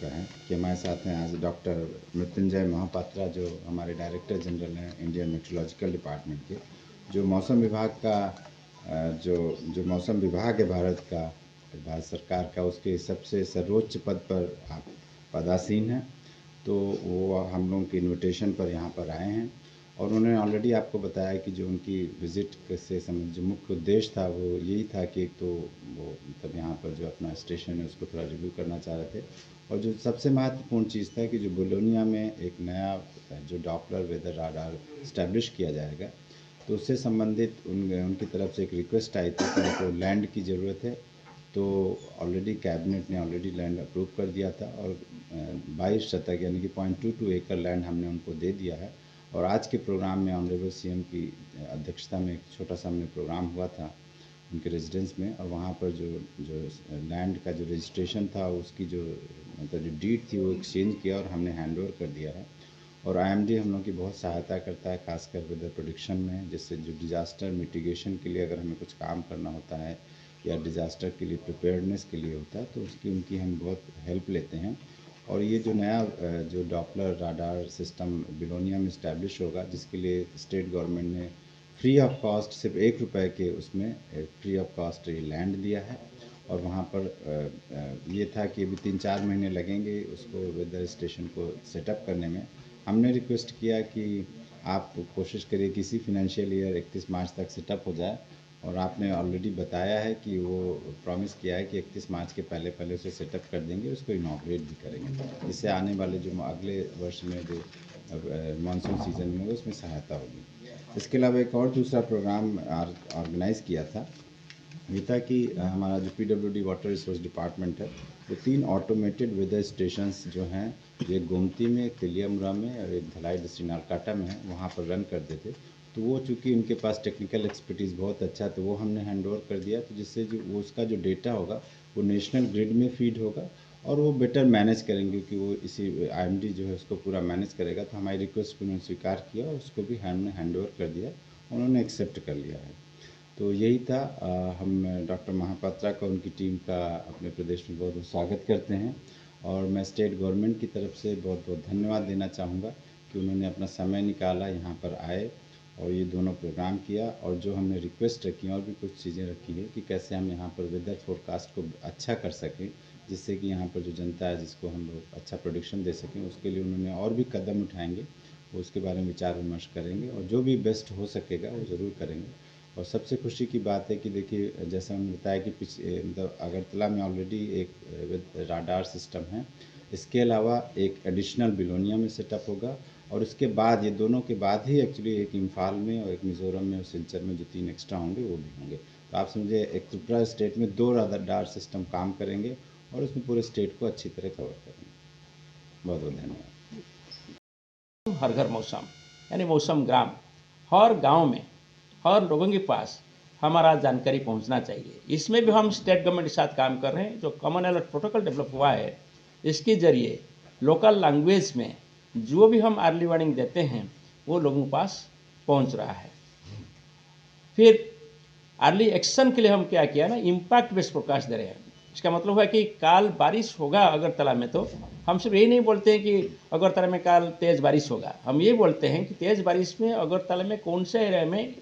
मौका है कि हमारे साथ हैं आज डॉक्टर मृत्युंजय महापात्रा, जो हमारे डायरेक्टर जनरल हैं इंडियन मेट्रोलॉजिकल डिपार्टमेंट के, जो मौसम विभाग का जो मौसम विभाग है भारत सरकार का, उसके सबसे सर्वोच्च पद पर आप पदासीन हैं। तो वो हम लोगों के इनविटेशन पर यहाँ पर आए हैं और उन्होंने ऑलरेडी आपको बताया कि जो उनकी विज़िट से जो मुख्य उद्देश्य था वो यही था कि एक तो वो मतलब यहाँ पर जो अपना स्टेशन है उसको थोड़ा रिव्यू करना चाह रहे थे, और जो सबसे महत्वपूर्ण चीज़ था कि जो बोलोनिया में एक नया जो डॉपलर वेदर राडार इस्टेब्लिश किया जाएगा, तो उससे संबंधित उनकी तरफ से एक रिक्वेस्ट आई थी कि उनको लैंड की ज़रूरत है। तो ऑलरेडी कैबिनेट ने ऑलरेडी लैंड अप्रूव कर दिया था और 22 शतक यानी कि 0.22 एकड़ लैंड हमने उनको दे दिया है। और आज के प्रोग्राम में ऑनरेबल सीएम की अध्यक्षता में एक छोटा सा हमने प्रोग्राम हुआ था उनके रेजिडेंस में, और वहाँ पर जो लैंड का जो रजिस्ट्रेशन था उसकी जो मतलब जो डीड थी वो एक्सचेंज किया और हमने हैंड ओवर कर दिया है। और आईएमडी हम लोग की बहुत सहायता करता है, खासकर वेदर प्रोडिक्शन में, जिससे जो डिज़ास्टर मिटिगेशन के लिए अगर हमें कुछ काम करना होता है या डिज़ास्टर के लिए प्रिपेयर्डनेस के लिए होता है तो उसकी उनकी हम बहुत हेल्प लेते हैं। और ये जो नया जो डॉपलर राडार सिस्टम बिलोनिया में इस्टेब्लिश होगा, जिसके लिए स्टेट गवर्नमेंट ने फ्री ऑफ कॉस्ट सिर्फ ₹1 के उसमें फ्री ऑफ कॉस्ट ये लैंड दिया है। और वहाँ पर ये था कि अभी 3-4 महीने लगेंगे उसको वेदर स्टेशन को सेटअप करने में। हमने रिक्वेस्ट किया कि आप कोशिश करिए कि इसी फिनेंशियल ईयर 31 मार्च तक सेटअप हो जाए, और आपने ऑलरेडी बताया है कि वो प्रॉमिस किया है कि 31 मार्च के पहले पहले उसे सेटअप कर देंगे, उसको इनॉग्रेट भी करेंगे, जिससे आने वाले जो अगले वर्ष में जो मानसून सीज़न में उसमें सहायता होगी। इसके अलावा एक और दूसरा प्रोग्राम ऑर्गेनाइज़ किया था, ये था कि हमारा जो पीडब्ल्यूडी वाटर रिसोर्स डिपार्टमेंट है वो 3 ऑटोमेटेड वेदर स्टेशंस जो हैं, एक गोमती में, एक तेलियामुरा में और एक धलाई डिस्ट्रिक्ट नालकाटा में है, वहाँ पर रन करते थे। तो वो चूँकि उनके पास टेक्निकल एक्सपर्टीज़ बहुत अच्छा, तो वो हमने हैंड ओवर कर दिया, तो जिससे जो वो उसका जो डेटा होगा वो नेशनल ग्रिड में फीड होगा और वो बेटर मैनेज करेंगे, क्योंकि वो इसी आईएमडी जो है उसको पूरा मैनेज करेगा। तो हमारी रिक्वेस्ट को उन्होंने स्वीकार किया और उसको भी हमने हैंड ओवर कर दिया, उन्होंने एक्सेप्ट कर लिया है। तो यही था। हम डॉक्टर महापात्रा का, उनकी टीम का अपने प्रदेश में बहुत बहुत स्वागत करते हैं, और मैं स्टेट गवर्नमेंट की तरफ से बहुत बहुत धन्यवाद देना चाहूँगा कि उन्होंने अपना समय निकाला, यहाँ पर आए और ये दोनों प्रोग्राम किया। और जो हमने रिक्वेस्ट रखी और भी कुछ चीज़ें रखी है कि कैसे हम यहाँ पर वेदर फोरकास्ट को अच्छा कर सकें, जिससे कि यहाँ पर जो जनता है जिसको हम लोग अच्छा प्रोडिक्शन दे सकें, उसके लिए उन्होंने और भी कदम उठाएंगे, वो उसके बारे में विचार विमर्श करेंगे और जो भी बेस्ट हो सकेगा वो ज़रूर करेंगे। और सबसे खुशी की बात है कि देखिए, जैसा उन्होंने बताया कि मतलब अगरतला में ऑलरेडी एक राडार सिस्टम है, इसके अलावा एक एडिशनल बिलोनिया में सेटअप होगा, और उसके बाद ये दोनों के बाद ही एक्चुअली एक इम्फाल में और एक मिज़ोरम में और सिलचर में जो 3 एक्स्ट्रा होंगे वो भी होंगे। तो आप समझे, एक त्रिपुरा स्टेट में 2 राडार सिस्टम काम करेंगे और उसमें पूरे स्टेट को अच्छी तरह कवर करेंगे। बहुत बहुत धन्यवाद। हर घर मौसम यानी मौसम ग्राम, हर गांव में हर लोगों के पास हमारा जानकारी पहुंचना चाहिए। इसमें भी हम स्टेट गवर्नमेंट के साथ काम कर रहे हैं। जो कॉमन अलर्ट प्रोटोकॉल डेवलप हुआ है, इसके जरिए लोकल लैंग्वेज में जो भी हम अर्ली वार्निंग देते हैं वो लोगों के पास पहुंच रहा है। फिर अर्ली एक्शन के लिए हम क्या किया ना, इम्पैक्ट बेस्ड फोरकास्ट दे रहे हैं। इसका मतलब है कि काल बारिश होगा अगरतला में, तो हम सिर्फ यही नहीं बोलते हैं कि अगरतला में काल तेज़ बारिश होगा। हम ये बोलते हैं कि तेज़ बारिश में अगरतला में कौन से एरिया में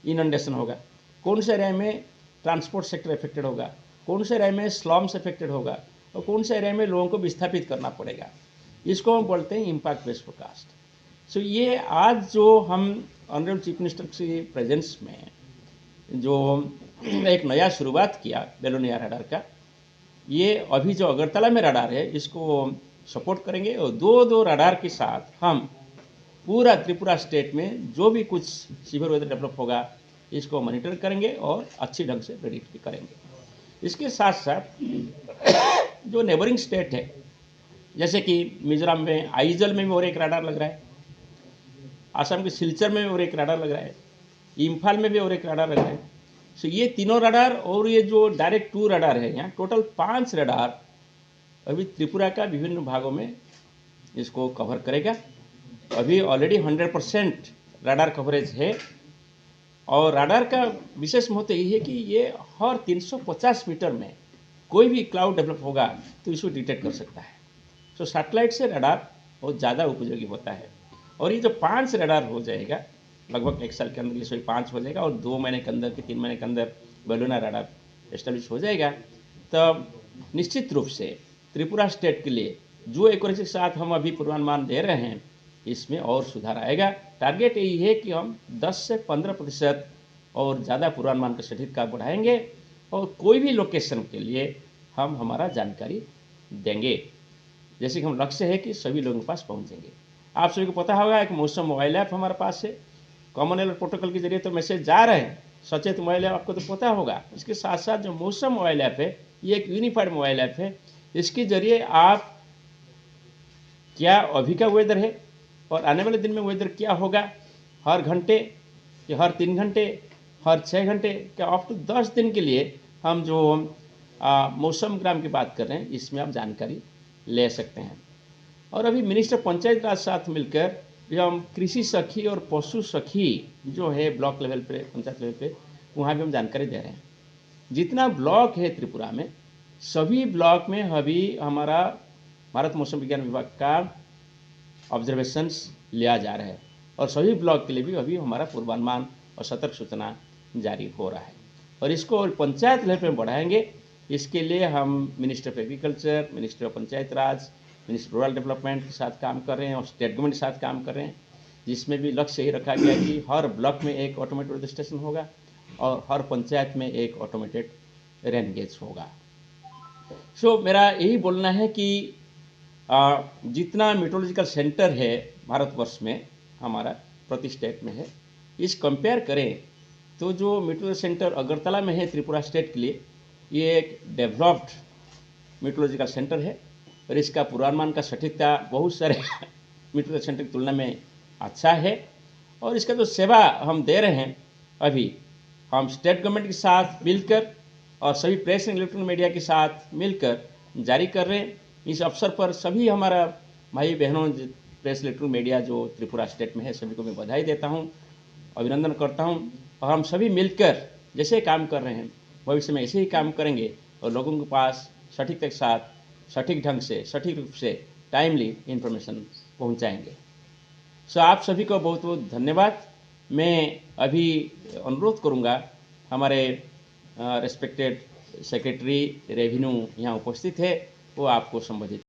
इनंडेशन होगा, कौन से एरिया में ट्रांसपोर्ट सेक्टर इफेक्टेड होगा, कौन से एरिया में स्लम्स इफेक्टेड होगा और कौन से एरिया में लोगों को विस्थापित करना पड़ेगा। इसको हम बोलते हैं इम्पैक्ट बेस्ड फोरकास्ट। सो ये आज जो हम ऑनरेबल चीफ मिनिस्टर की प्रेजेंस में जो एक नया शुरुआत किया बेलोनिया रडार का, ये अभी जो अगरतला में रडार है इसको सपोर्ट करेंगे, और 2 रडार के साथ हम पूरा त्रिपुरा स्टेट में जो भी कुछ सीवियर वेदर डेवलप होगा इसको मॉनिटर करेंगे और अच्छी ढंग से प्रेडिक्ट भी करेंगे। इसके साथ साथ जो नेबरिंग स्टेट है, जैसे कि मिजोरम में आइजल में भी और एक रडार लग रहा है, आसाम के सिलचर में भी और एक रडार लग रहा है, इम्फाल में भी और एक रडार लग रहा है। सो ये तीनों रडार और ये जो डायरेक्ट 2 रडार है, यहाँ टोटल 5 रडार अभी त्रिपुरा का विभिन्न भागों में इसको कवर करेगा। अभी ऑलरेडी 100% रडार कवरेज है, और रडार का विशेष महत्व यही है कि ये हर 350 मीटर में कोई भी क्लाउड डेवलप होगा तो इसको डिटेक्ट कर सकता है। सो सैटेलाइट से रडार बहुत ज़्यादा उपयोगी होता है। और ये जो 5 रडार हो जाएगा लगभग 1 साल के अंदर, ये सभी 5 हो जाएगा और 2 महीने के अंदर कि 3 महीने के अंदर बेलूना रडार एस्टेब्लिश हो जाएगा, तब निश्चित रूप से त्रिपुरा स्टेट के लिए जो एक्यूरेसी के साथ हम अभी पूर्वानुमान दे रहे हैं, इसमें और सुधार आएगा। टारगेट यही है कि हम 10 से 15% और ज़्यादा पूर्वानुमान का सटीकता बढ़ाएंगे और कोई भी लोकेशन के लिए हम हमारा जानकारी देंगे, जैसे कि हम लक्ष्य है कि सभी लोगों के पास पहुंचेंगे। आप सभी को पता होगा एक मौसम मोबाइल ऐप हमारे पास है, कॉमन एलर्ट प्रोटोकॉल के जरिए तो मैसेज जा रहे हैं। सचेत मोबाइल ऐप आपको तो पता होगा। इसके साथ साथ जो मौसम मोबाइल ऐप है, ये एक यूनिफाइड मोबाइल ऐप है। इसके जरिए आप क्या अभी का वेदर है और आने वाले दिन में वेदर क्या होगा, हर घंटे या हर 3 घंटे, हर 6 घंटे, क्या अप टू 10 दिन के लिए हम जो मौसम ग्राम की बात कर रहे हैं, इसमें आप जानकारी ले सकते हैं। और अभी मिनिस्टर पंचायत राज साथ मिलकर भी हम कृषि सखी और पशु सखी जो है ब्लॉक लेवल पे, पंचायत लेवल पे, वहाँ भी हम जानकारी दे रहे हैं। जितना ब्लॉक है त्रिपुरा में, सभी ब्लॉक में अभी हमारा भारत मौसम विज्ञान विभाग का ऑब्जर्वेशंस लिया जा रहा है और सभी ब्लॉक के लिए भी अभी हमारा पूर्वानुमान और सतर्क सूचना जारी हो रहा है और इसको और पंचायत लेवल पर बढ़ाएंगे। इसके लिए हम minister of agriculture, minister of panchayat Raj, minister rural development के साथ काम कर रहे हैं और स्टेट गवर्नमेंट के साथ काम कर रहे हैं, जिसमें भी लक्ष्य यही रखा गया कि हर ब्लॉक में एक ऑटोमेटेड वेदर स्टेशन होगा और हर पंचायत में एक ऑटोमेटेड रेन गेज होगा। सो मेरा यही बोलना है कि जितना मीटरोलॉजिकल सेंटर है भारतवर्ष में, हमारा प्रति स्टेट में है, इस कंपेयर करें तो जो मीटरोलॉजिकल सेंटर अगरतला में है त्रिपुरा स्टेट के लिए, ये एक डेवलप्ड मीटरोलॉजिकल सेंटर है और इसका पूर्वानुमान का सटीकता बहुत सारे मीटरोलॉजिकल सेंटर की तुलना में अच्छा है। और इसका जो सेवा हम दे रहे हैं, अभी हम स्टेट गवर्नमेंट के साथ मिलकर और सभी प्रेस एंड इलेक्ट्रॉनिक मीडिया के साथ मिलकर जारी कर रहे हैं। इस अवसर पर सभी हमारा भाई बहनों प्रेस इलेक्ट्रॉनिक मीडिया जो त्रिपुरा स्टेट में है, सभी को मैं बधाई देता हूँ, अभिनंदन करता हूँ। और हम सभी मिलकर जैसे काम कर रहे हैं, भविष्य में ऐसे ही काम करेंगे और लोगों के पास सटीकता के साथ, सटीक ढंग से, सटीक रूप से टाइमली इन्फॉर्मेशन पहुँचाएँगे। सो आप सभी को बहुत बहुत धन्यवाद। मैं अभी अनुरोध करूँगा, हमारे रेस्पेक्टेड सेक्रेटरी रेवेन्यू यहाँ उपस्थित है, वो आपको संबोधित